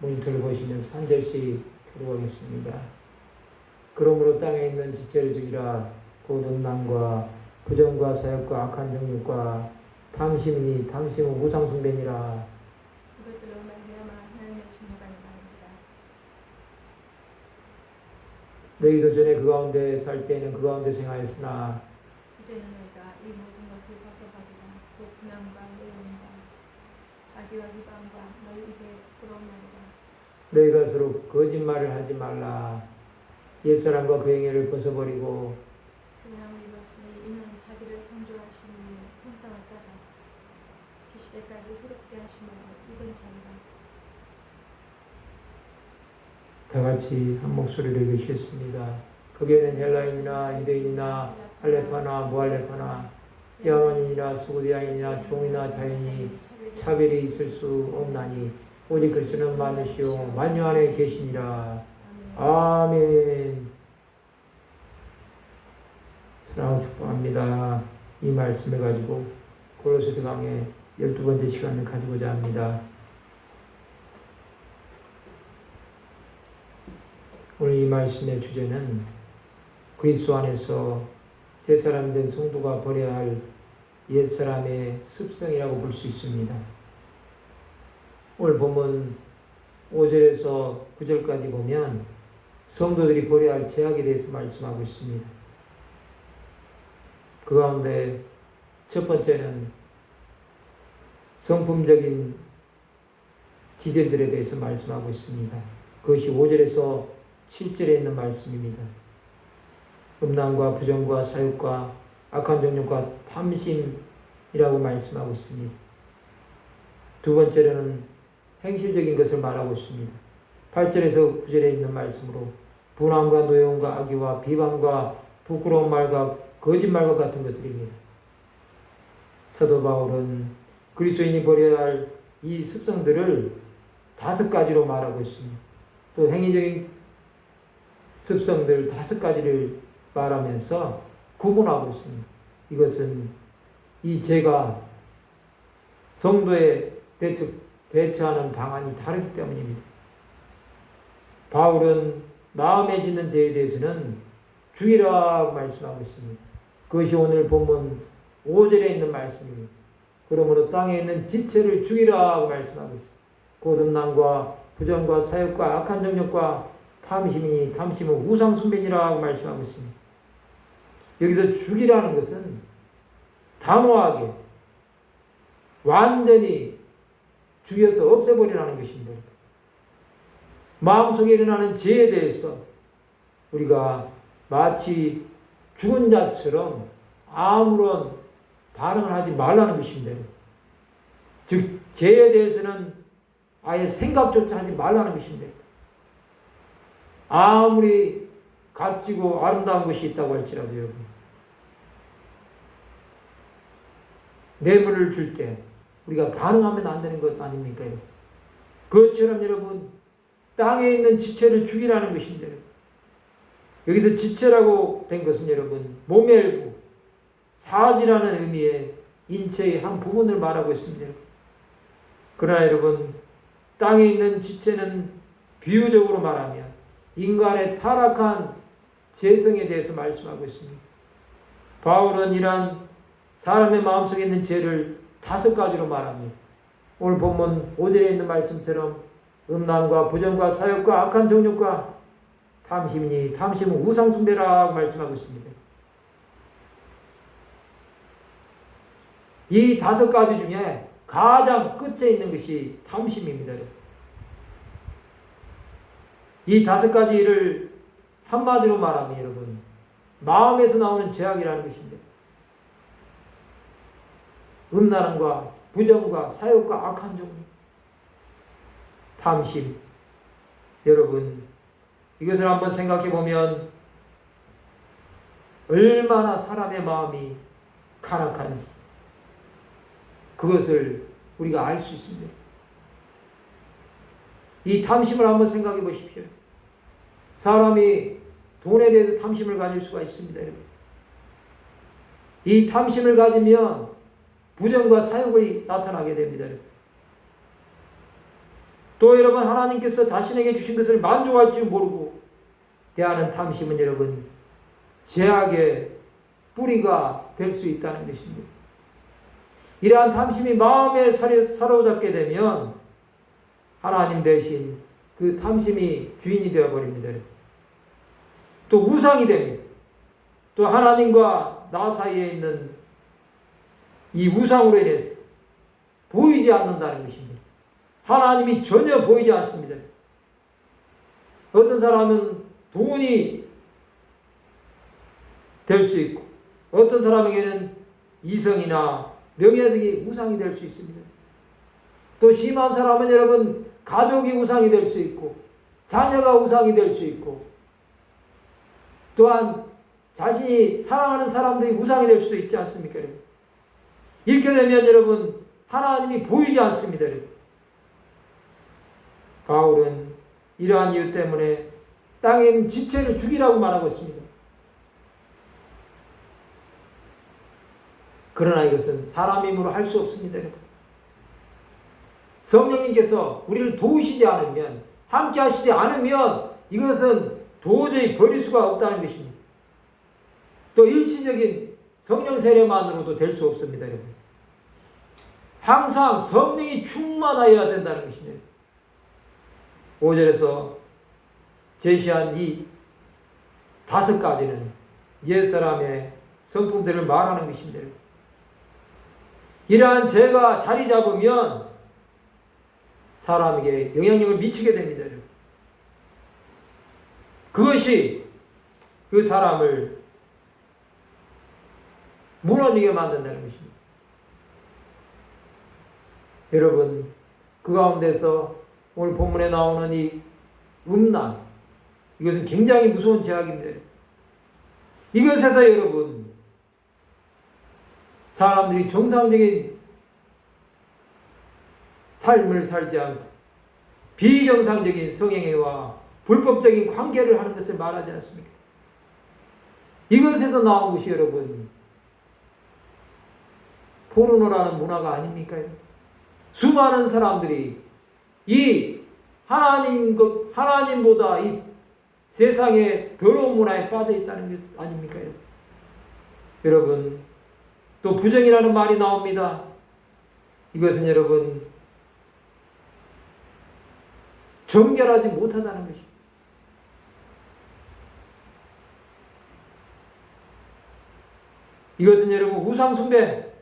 모니터를 보시면서 한 절씩 기록하겠습니다. 그러므로 땅에 있는 지체를 죽이라. 곧 음란과 부정과 사욕과 악한 정욕과 탐심이니 탐심은 우상 숭배니라. 이것들로 말미암아 하나님의 증오가 임하니라. 너희도 전에 그 가운데 살 때에는 그 가운데 생하였으나 이제는 너희가 이 모든 것을 벗어버리라. 곧 분함과 노여움과 악의와 비방과 너희 입에 부러운 말이라. 너희가 서로 거짓말을 하지 말라. 옛사람과 그 행위를 벗어버리고 새 사람을 입었으니 이는 자기를 창조하신 이의 형상을 따라 지시대까지 새롭게 하심으로 입은 자니라. 다 같이 한 목소리로 읽으시겠습니다. 거기에는 헬라인이나 유대인이나 할레파나 무할레파나 야만인이나 수구디아인이나 종이나 자연이 차별이 있을 수 없나니 오직 그리스도는 만드시오 만유 안에 계시니라. 아멘. 사랑하고 축복합니다. 이 말씀을 가지고 고로새서 강의 12번째 시간을 가지고자 합니다. 오늘 이 말씀의 주제는 그리스도 안에서 새 사람 된 성도가 버려야 할 옛사람의 습성이라고 볼 수 있습니다. 오늘 본문 5절에서 9절까지 보면 성도들이 버려야 할 죄악에 대해서 말씀하고 있습니다. 그 가운데 첫 번째는 성품적인 기질들에 대해서 말씀하고 있습니다. 그것이 5절에서 7절에 있는 말씀입니다. 음란과 부정과 사욕과 악한 정욕과 탐심이라고 말씀하고 있습니다. 두 번째로는 행실적인 것을 말하고 있습니다. 8절에서 9절에 있는 말씀으로 분함과 노여움과 악의와 비방과 부끄러운 말과 거짓말과 같은 것들입니다. 사도 바울은 그리스도인이 버려야 할 이 습성들을 5가지로 말하고 있습니다. 또 행위적인 습성들 5가지를 말하면서 구분하고 있습니다. 이것은 이 죄가 성도에 대처하는 방안이 다르기 때문입니다. 바울은 마음에 짓는 죄에 대해서는 죽이라고 말씀하고 있습니다. 그것이 오늘 본문 5절에 있는 말씀입니다. 그러므로 땅에 있는 지체를 죽이라고 말씀하고 있습니다. 곧 음란과 부정과 사욕과 악한 정욕과 탐심이니 탐심은 우상 숭배니라고 말씀하고 있습니다. 여기서 죽이라는 것은 단호하게 완전히 죽여서 없애버리라는 것입니다. 마음속에 일어나는 죄에 대해서 우리가 마치 죽은 자처럼 아무런 반응을 하지 말라는 것입니다. 즉 죄에 대해서는 아예 생각조차 하지 말라는 것입니다. 아무리 값지고 아름다운 것이 있다고 할지라도 여러분, 뇌물을 줄 때 우리가 반응하면 안 되는 것 아닙니까? 그것처럼 여러분 땅에 있는 지체를 죽이라는 것입니다. 여기서 지체라고 된 것은 여러분 몸의 일부, 사지라는 의미의 인체의 한 부분을 말하고 있습니다. 그러나 여러분 땅에 있는 지체는 비유적으로 말하면 인간의 타락한 죄성에 대해서 말씀하고 있습니다. 바울은 이러한 사람의 마음속에 있는 죄를 5가지로 말합니다. 오늘 본문 5절에 있는 말씀처럼 음란과 부정과 사욕과 악한 정욕과 탐심이니 탐심은 우상 숭배라고 말씀하고 있습니다. 이 5가지 중에 가장 끝에 있는 것이 탐심입니다. 이 5가지를 한마디로 말하면 여러분 마음에서 나오는 죄악이라는 것입니다. 음란과 부정과 사욕과 악한 정욕, 탐심. 여러분 이것을 한번 생각해 보면 얼마나 사람의 마음이 간악한지 그것을 우리가 알 수 있습니다. 이 탐심을 한번 생각해 보십시오. 사람이 돈에 대해서 탐심을 가질 수가 있습니다. 여러분. 이 탐심을 가지면 부정과 사욕이 나타나게 됩니다. 또 여러분 하나님께서 자신에게 주신 것을 만족할 줄 모르고 대하는 탐심은 여러분 죄악의 뿌리가 될 수 있다는 것입니다. 이러한 탐심이 마음에 사로잡게 되면 하나님 대신 그 탐심이 주인이 되어버립니다. 또 우상이 됩니다. 또 하나님과 나 사이에 있는 이 우상으로 인해서 보이지 않는다는 것입니다. 하나님이 전혀 보이지 않습니다. 어떤 사람은 돈이 될 수 있고 어떤 사람에게는 이성이나 명예 등이 우상이 될 수 있습니다. 또 심한 사람은 여러분 가족이 우상이 될 수 있고 자녀가 우상이 될 수 있고 또한 자신이 사랑하는 사람들이 우상이 될 수도 있지 않습니까? 여러분? 이렇게 되면 여러분 하나님이 보이지 않습니다. 여러분. 바울은 이러한 이유 때문에 땅에 있는 지체를 죽이라고 말하고 있습니다. 그러나 이것은 사람 힘으로 할 수 없습니다. 여러분. 성령님께서 우리를 도우시지 않으면 함께 하시지 않으면 이것은 도저히 버릴 수가 없다는 것입니다. 또 일시적인 성령 세례만으로도 될 수 없습니다. 여러분. 항상 성령이 충만하여야 된다는 것입니다. 5절에서 제시한 이 5가지는 옛사람의 성품들을 말하는 것입니다. 이러한 죄가 자리 잡으면 사람에게 영향력을 미치게 됩니다. 그것이 그 사람을 무너지게 만든다는 것입니다. 여러분, 그 가운데서 오늘 본문에 나오는 이 음란, 이것은 굉장히 무서운 죄악입니다. 이것에서 여러분, 사람들이 정상적인 삶을 살지 않고 비정상적인 성행위와 불법적인 관계를 하는 것을 말하지 않습니까? 이것에서 나온 것이 여러분 포르노라는 문화가 아닙니까? 수많은 사람들이 이 하나님보다 이 세상의 더러운 문화에 빠져 있다는 것 아닙니까? 여러분, 또 부정이라는 말이 나옵니다. 이것은 여러분 정결하지 못하다는 것입니다. 이것은 여러분 우상숭배,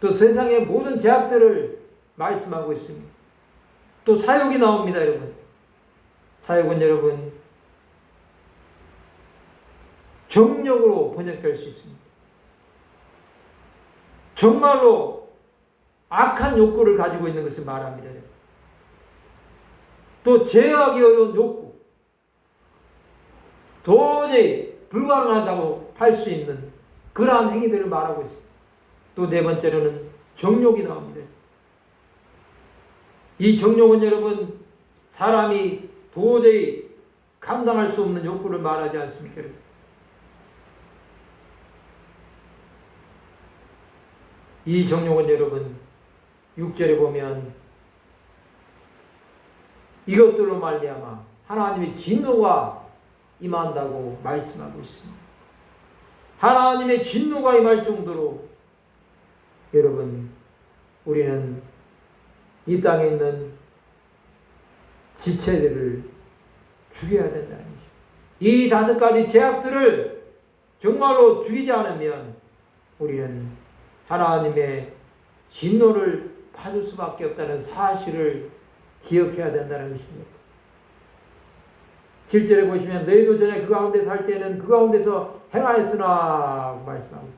또 세상의 모든 죄악들을 말씀하고 있습니다. 또 사욕이 나옵니다. 여러분, 사욕은 여러분 정욕으로 번역될 수 있습니다. 정말로 악한 욕구를 가지고 있는 것을 말합니다. 또 제어하기 어려운 욕구, 도저히 불가능하다고 할 수 있는 그러한 행위들을 말하고 있습니다. 또 네 번째로는 정욕이 나옵니다. 이 정욕은 여러분 사람이 도저히 감당할 수 없는 욕구를 말하지 않습니까? 이 정욕은 여러분 6절에 보면 이것들로 말미암아 하나님의 진노가 임한다고 말씀하고 있습니다. 하나님의 진노가 임할 정도로 여러분 우리는 이 땅에 있는 지체들을 죽여야 된다는 것입니다. 이 5가지 죄악들을 정말로 죽이지 않으면 우리는 하나님의 진노를 받을 수밖에 없다는 사실을 기억해야 된다는 것입니다. 7절에 보시면 너희도 전에 그 가운데서 할 때는 그 가운데서 행하였으나 말씀하고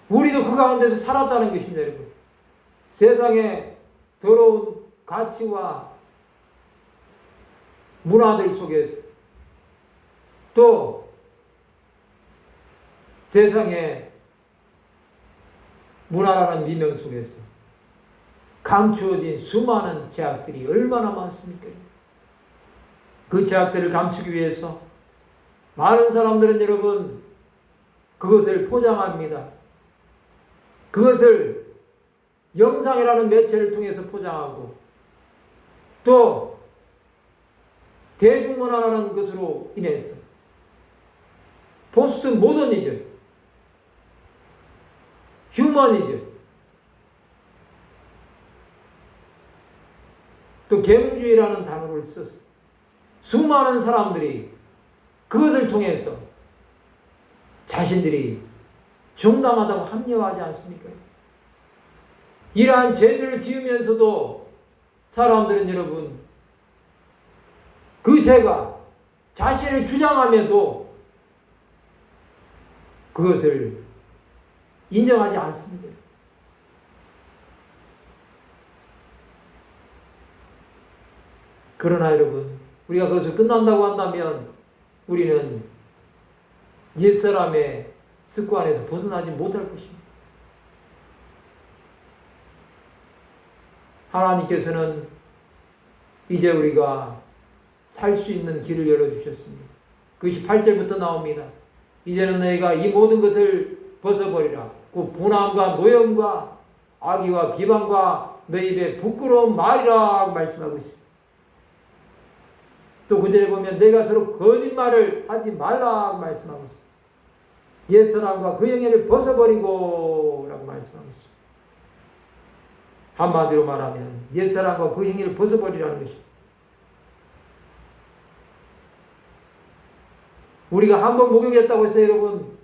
우리도 그 가운데서 살았다는 것입니다. 여러분, 세상의 더러운 가치와 문화들 속에서 또 세상의 문화라는 미명 속에서 감추어진 수많은 죄악들이 얼마나 많습니까? 그 죄악들을 감추기 위해서 많은 사람들은 여러분 그것을 포장합니다. 그것을 영상이라는 매체를 통해서 포장하고 또 대중문화라는 것으로 인해서 포스트 모더니즘, 휴머니즘, 또 계몽주의라는 단어를 써서 수많은 사람들이 그것을 통해서 자신들이 정당하다고 합리화하지 않습니까? 이러한 죄들을 지으면서도 사람들은 여러분 그 죄가 자신을 주장하면도 그것을 인정하지 않습니다. 그러나 여러분 우리가 그것을 끝난다고 한다면 우리는 옛사람의 습관에서 벗어나지 못할 것입니다. 하나님께서는 이제 우리가 살 수 있는 길을 열어주셨습니다. 그것이 8절부터 나옵니다. 이제는 너희가 이 모든 것을 벗어버리라. 그 분함과 노염과 악의와 비방과 너희 입에 부끄러운 말이라 말씀하고 있습니다. 또 9절에 보면 내가 서로 거짓말을 하지 말라 말씀하고 있습니다. 옛사람과 그 영예를 벗어버리고 라고 말씀하고 있습니다. 한마디로 말하면 옛사람과 그 행위를 벗어버리라는 것입니다. 우리가 한번 목욕했다고 해서 여러분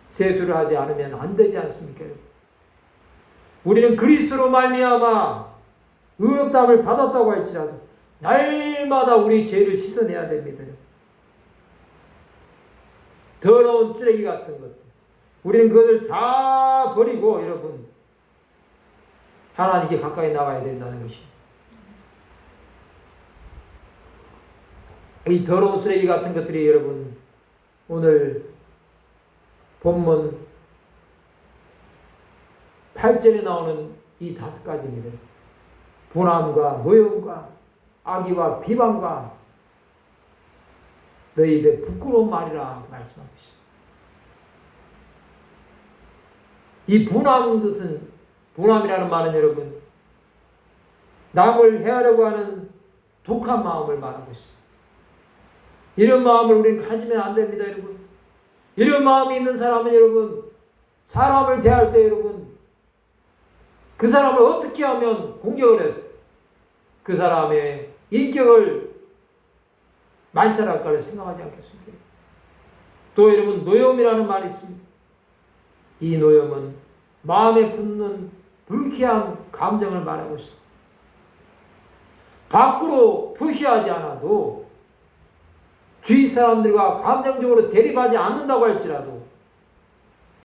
세수를 하지 않으면 안 되지 않습니까? 우리는 그리스도로 말미암아 의롭다함을 받았다고 할지라도 날마다 우리 죄를 씻어내야 됩니다. 더러운 쓰레기 같은 것들 우리는 그것을 다 버리고 여러분 하나님께 가까이 나가야 된다는 것입니다. 이 더러운 쓰레기 같은 것들이 여러분 오늘 본문 8절에 나오는 이 5가지입니다. 분함과 노염과 악의와 비방과 너희 입에 부끄러운 말이라 말씀하고 있습니다. 이 분함이라는 말은 여러분 남을 해하려고 하는 독한 마음을 말하고 있습니다. 이런 마음을 우리는 가지면 안 됩니다, 여러분. 이런 마음이 있는 사람은 여러분 사람을 대할 때 여러분 그 사람을 어떻게 하면 공격을 해서 그 사람의 인격을 말살할까를 생각하지 않겠습니까? 또 여러분 노염이라는 말이 있습니다. 이 노염은 마음에 붙는 불쾌한 감정을 말하고 있습니다. 밖으로 표시하지 않아도 주위 사람들과 감정적으로 대립하지 않는다고 할지라도